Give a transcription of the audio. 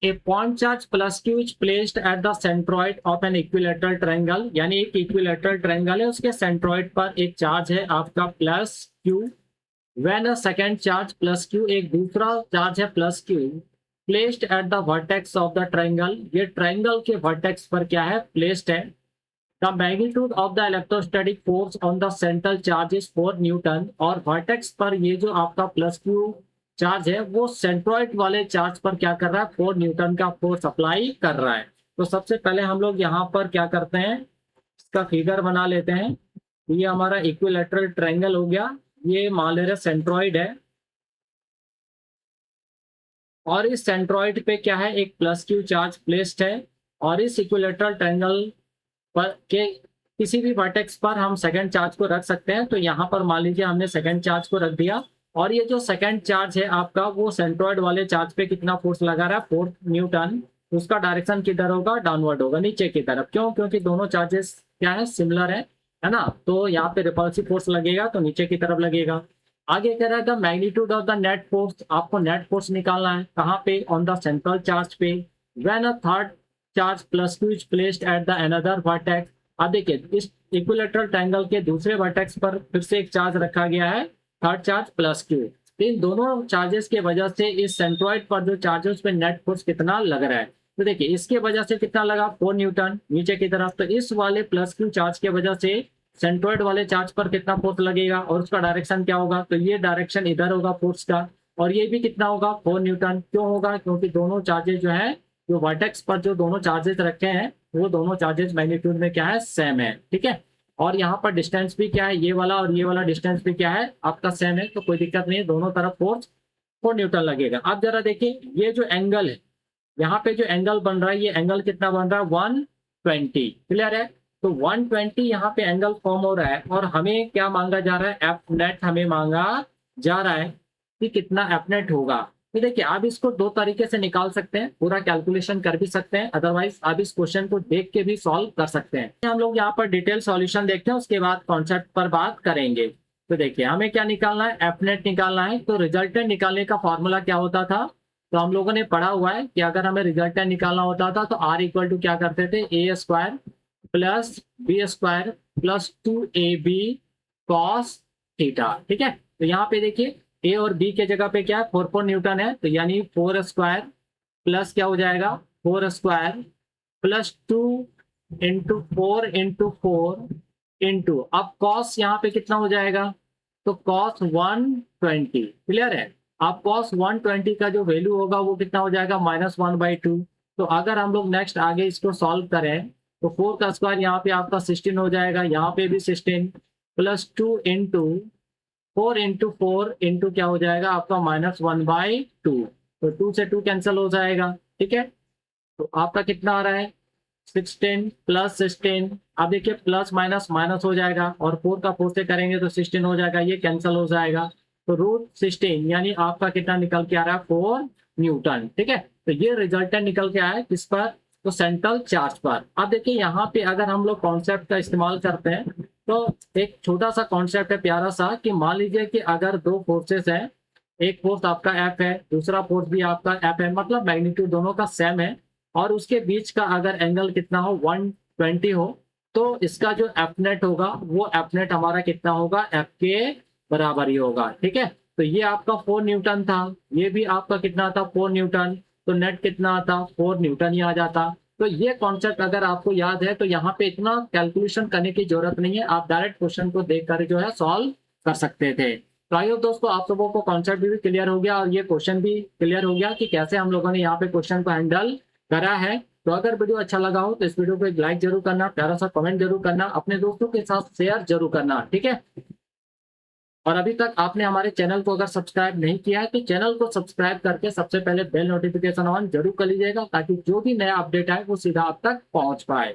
A point charge plus Q is placed at the centroid of an equilateral triangle, यानी एक equilateral triangle है, उसके centroid पर एक चार्ज है आपका plus Q. When a second charge plus Q, एक दूसरा चार्ज है plus Q, placed at the vertex of the triangle, ये ट्रायंगल के वर्टेक्स पर क्या है, प्लेस्ड है। The magnitude of the electrostatic force on the central charge is 4 Newton, और वर्टेक्स पर ये जो आपका प्लस क्यू चार्ज है वो सेंट्रॉइड वाले चार्ज पर क्या कर रहा है, 4 न्यूटन का फोर्स अप्लाई कर रहा है। तो सबसे पहले हम लोग यहाँ पर क्या करते हैं, इसका फिगर बना लेते हैं। ये हमारा इक्विलेटरल ट्रायंगल हो गया, ये मान ले रहे सेंट्रॉइड है, और इस सेंट्रॉइड पे क्या है, एक प्लस क्यू चार्ज प्लेस्ड है, और इस इक्विलेटरल ट्रायंगल पर के किसी भी वर्टेक्स पर हम सेकंड चार्ज को रख सकते हैं। तो यहाँ पर मान लीजिए हमने सेकंड चार्ज को रख दिया, और ये जो सेकंड चार्ज है आपका वो सेंट्रॉइड वाले चार्ज पे कितना फोर्स लगा रहा है, 4 न्यूटन। उसका डायरेक्शन किधर होगा, डाउनवर्ड होगा, नीचे की तरफ। क्यों, क्योंकि दोनों चार्जेस क्या है, सिमिलर है ना। तो यहाँ पे रिपल्सिव फोर्स लगेगा तो नीचे की तरफ लगेगा। आगे कह रहा है the magnitude of the net force, आपको नेट फोर्स निकालना है कहाँ पे, ऑन द सेंट्रल चार्ज पे। When a third charge plus Q is placed at the another vertex. अब देखिए इस इक्विलेटरल ट्रायंगल के दूसरे वर्टेक्स पर फिर से एक चार्ज रखा गया है, थर्ड चार्ज प्लस क्यू। तो इन दोनों चार्जेस के वजह से इस सेंट्रॉइड पर जो चार्जेस पे नेट फोर्स कितना लग रहा है, तो देखिए इसके वजह से कितना लगा, 4 न्यूटन नीचे की तरफ। तो इस वाले प्लस क्यू चार्ज के वजह से सेंट्रॉइड वाले चार्ज पर कितना फोर्स लगेगा, और उसका डायरेक्शन क्या होगा, तो ये डायरेक्शन इधर होगा फोर्स का, और ये भी कितना होगा, 4 न्यूटन। क्यों होगा, क्योंकि दोनों चार्जेस जो है, जो वर्टेक्स पर जो दोनों चार्जेस रखे हैं वो दोनों चार्जेस मैग्नीट्यूड में क्या है, सेम है, ठीक है। और यहाँ पर डिस्टेंस भी क्या है, ये वाला और ये वाला डिस्टेंस भी क्या है, आपका सेम है, तो कोई दिक्कत नहीं है, दोनों तरफ फोर्स 4 न्यूटन लगेगा। अब जरा देखिए ये जो एंगल है, यहाँ पे जो एंगल बन रहा है, ये एंगल कितना बन रहा है, 120, क्लियर है। तो 120 यहाँ पे एंगल फॉर्म हो रहा है, और हमें क्या मांगा जा रहा है, एफ नेट हमें मांगा जा रहा है कि कितना एफ नेट होगा। तो देखिए आप इसको दो तरीके से निकाल सकते हैं, पूरा कैलकुलेशन कर भी सकते हैं, अदरवाइज आप इस क्वेश्चन को देख के भी सॉल्व कर सकते हैं। हम लोग यहाँ पर डिटेल सॉल्यूशन देखते हैं, उसके बाद कॉन्सेप्ट पर बात करेंगे। तो देखिए हमें क्या निकालना है, एफ नेट निकालना है। तो रिजल्टेंट निकालने का फॉर्मूला क्या होता था, तो हम लोगों ने पढ़ा हुआ है कि अगर हमें रिजल्टेंट निकालना होता था तो आर इक्वल टू क्या करते थे, a square plus b square plus 2ab cos theta, ठीक है। तो यहाँ पे देखिए ए और बी के जगह पे क्या है, 4 न्यूटन है, तो यानी 4 स्क्वायर प्लस क्या हो जाएगा, 4 square plus 2 into 4 into 4 into, अब कॉस यहाँ पे कितना हो जाएगा, तो कॉस 120, क्लियर है। अब कॉस 120 का जो वैल्यू होगा वो कितना हो जाएगा, -1/2। तो अगर हम लोग नेक्स्ट आगे इसको सॉल्व करें तो 4 का स्क्वायर यहाँ पे आपका 16 हो जाएगा, यहाँ पे भी 16 प्लस 2 इंटू 4 इंटू 4 इंटू क्या हो जाएगा आपका, -1/2। तो 2 से 2 कैंसिल हो जाएगा, ठीक है। तो आपका कितना आ रहा है, 16 प्लस 16। अब देखिए प्लस माइनस माइनस हो जाएगा, और 4 का 4 से करेंगे तो 16 हो जाएगा, ये कैंसिल हो जाएगा। तो √16 यानी आपका कितना निकल के आ रहा है, 4 न्यूटन, ठीक है। तो ये रिजल्टेंट निकल के आया है किस पर, तो सेंट्रल चार्ज पर। अब देखिए यहाँ पे अगर हम लोग कॉन्सेप्ट का इस्तेमाल करते हैं तो एक छोटा सा कॉन्सेप्ट है प्यारा सा, कि मान लीजिए कि अगर दो फोर्सेस हैं, एक फोर्स आपका एफ है, दूसरा फोर्स भी आपका एफ है, मतलब मैग्नीट्यूड दोनों का सेम है, और उसके बीच का अगर एंगल कितना हो, 120 हो, तो इसका जो एफ नेट होगा वो एफ नेट हमारा कितना होगा, एफ के बराबर ही होगा, ठीक है। तो ये आपका 4 न्यूटन था, ये भी आपका कितना था, 4 न्यूटन, तो नेट कितना आता, 4 न्यूटन ही आ जाता। तो ये कॉन्सेप्ट अगर आपको याद है तो यहाँ पे इतना कैलकुलेशन करने की जरूरत नहीं है, आप डायरेक्ट क्वेश्चन को देखकर जो है सॉल्व कर सकते थे। तो आई होप दोस्तों आप लोगों को कॉन्सेप्ट भी क्लियर हो गया, और ये क्वेश्चन भी क्लियर हो गया कि कैसे हम लोगों ने यहाँ पे क्वेश्चन को हैंडल करा है। तो अगर वीडियो अच्छा लगा हो तो इस वीडियो को एक लाइक जरूर करना, प्यारा सा कमेंट जरूर करना, अपने दोस्तों के साथ शेयर जरूर करना, ठीक है। और अभी तक आपने हमारे चैनल को अगर सब्सक्राइब नहीं किया है तो चैनल को सब्सक्राइब करके सबसे पहले बेल नोटिफिकेशन ऑन जरूर कर लीजिएगा, ताकि जो भी नया अपडेट आए वो सीधा आप तक पहुंच पाए।